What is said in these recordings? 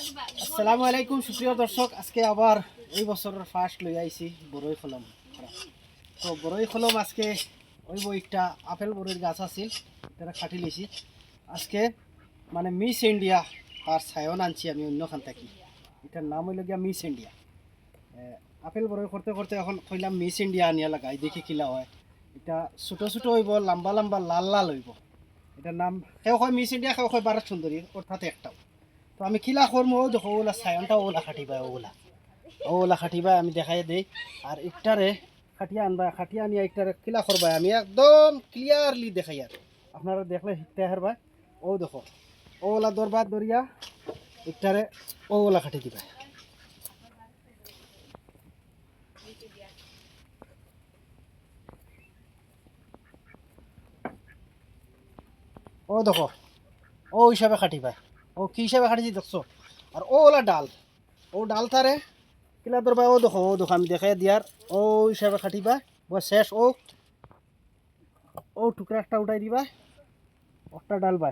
আসসালামু আলাইকুম সুপ্রিয় দর্শক, আজকে আবার এই বছরের ফার্স্ট লই আইছি বড়ই কলম। তো বড়ই কলম আজকে ওই বইটা আপেল বড়ির গাছ আছিল, এটা কাটি লইছি। আজকে মানে মিস ইন্ডিয়া তার ছায়ন আনছি আমি অন্যখান থাকি। এটার নাম হইল গিয়া মিস ইন্ডিয়া। আপেল বড়ই করতে করতে এখন কইলাম মিস ইন্ডিয়া আনিয়া লাগাই দেখি কিলা হয়। এটা ছোটো ছোটো হইব, লম্বা লম্বা লাল লাল হইব। এটার নাম কেউ কয় মিস ইন্ডিয়া, কেউ কয় ভারত সুন্দরী, অর্থাৎ একটাও। তো আমি কিলা করবো, ও দেখো ওলা সায়নটা ওলা খাটিবা, ওলা খাটিবা আমি দেখাই দেই। আর একটারে খাটিয়া আনবা, খাটিয়া আনিয়া একটারে কিলা করবা আমি একদম ক্লিয়ারলি দেখাই। আর আপনারা দেখলে শিখতে হারবা। ও দেখো ওলা দরবার দরিয়া একটারে ওলা খাটি দিবা। ও দেখো ও হিসাবে খাটিবা, ও কি হিসাবে খাটিছি দেখছো। আর ওলা ডাল, ও ডাল তারে কিলা দরবা, ও দেখো আমি দেখাই দিয়ার। ও হিসাবে খাটিবা বস শেষ। ও টুকরা একটা উঠাই দিবা, একটা ডালবা।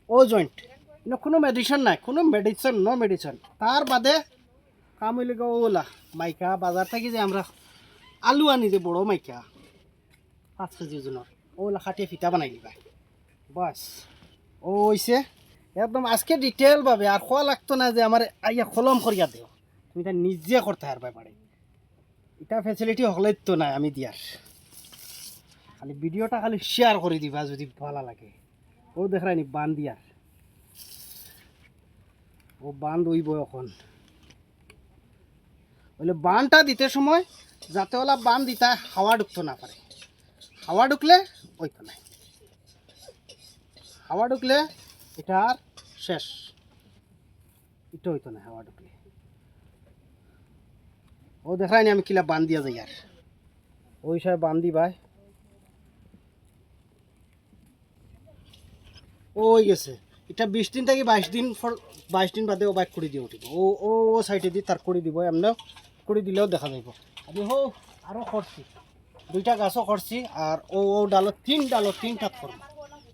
ও জয়েন্ট কোনো মেডিসিন নাই, কোনো মেডিসিন নো মেডিসিন। তার বাদে কাম হইলে ওলা মাইকা বাজার থাকি যে আমরা আলু আনি যে বড় মাইকা 5 কেজি ওজনের, ওলা খাটিয়ে ফিতা বানাই দিবা বাস। ও হইছে একদম আজকে ডিটেল ভাবে। আর খোয়া লাগতো না যে আমার আইয়া কলম করিয়া দেও, তুমি এটা নিজে করতে পারবা পারে। এটা ফেসিলিটি হলে তো নাই আমি দিয়ার। খালি ভিডিওটা খালি শেয়ার করে দিবা যদি ভালো লাগে। ও দেখায়নি বান দিয়ার, ও বান দইব এখন। বলে বানটা দিতে সময় যাতে ওলা বান দিতা হাওয়া ঢুকতো না পারে। হাওয়া ঢুকলে ওই তো নাই, হাওয়া ঢুকলে এটা আর শেষ। এটা হইতো না হাওয়া ঢুকলে। ও দেখায়নি আমি কিলা বান দিয়া যাই। আর ওই হিসাবে বান দিবাই। ওই গেছে এটা 20 দিন থেকে 22 দিন 22 দিন বাদে ও বাইক করে দিয়ে উঠিব। ও ও ও সাইডে দিয়ে তার করে দিব, এমনিও করে দিলেও দেখা যাইব। আমি হো আরও করছি, 2টা গাছও করছি। আর ও ও ডালত 3টাত করবো,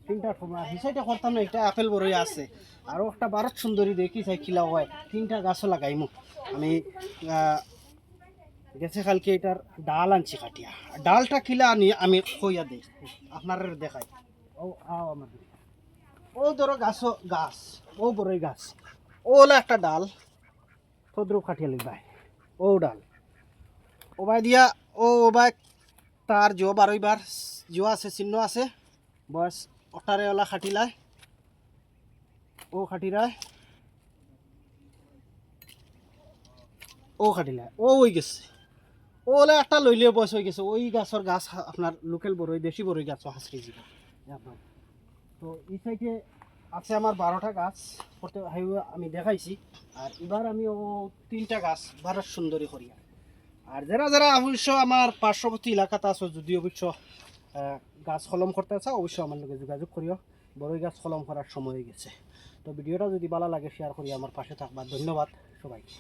3টাত করবো। আর হিসাইটা করতাম না, এটা আপেল বড়ই আছে। আরও একটা ভারত সুন্দরী দেখি চাই খিলা হয়, 3টা গাছও লাগাইমু আমি। গেছে কালকে এটার ডাল আনছি কাটিয়া, ডালটা খিলা আনি আমি খইয়া দিই আপনার দেখাই। ও আও আমার দিকে। ও ধরো গাছ, ও বড়ই গাছ, ওলা একটা ডাল থদ্রু কাটিয়ে লিখবাই। ও ডাল ও বাই দিয়া, ও বাই তার জো বারইবার জো আছে, চিহ্ন আছে বয়স। ওটারে ওলা খাটিলায়, ও খাটিলায়, ও খাটিলায়, ও হয়ে গেছে। ওলা একটা লইলে বয়স হয়ে গেছে। ওই গাছের গাছ আপনার লোকাল বড়ই, দেশি বড়ই গাছও হাসড়ি যাবে একদম। তো এই সাইডে আছে আমার 12টা গাছ করতে আমি দেখাইছি। আর এবার আমি ও 3টা গাছ ভারত সুন্দরী করিয়া। আর যারা যারা অবশ্য আমার পার্শ্ববর্তী এলাকাতে আছো, যদি অবশ্য গাছ কলম করতে চাও অবশ্যই আমার লগে যোগাযোগ করিও। বড়ই গাছ কলম করার সময় হয়ে গেছে। তো ভিডিওটা যদি ভালো লাগে শেয়ার করি, আমার পাশে থাকবা। ধন্যবাদ সবাইকে।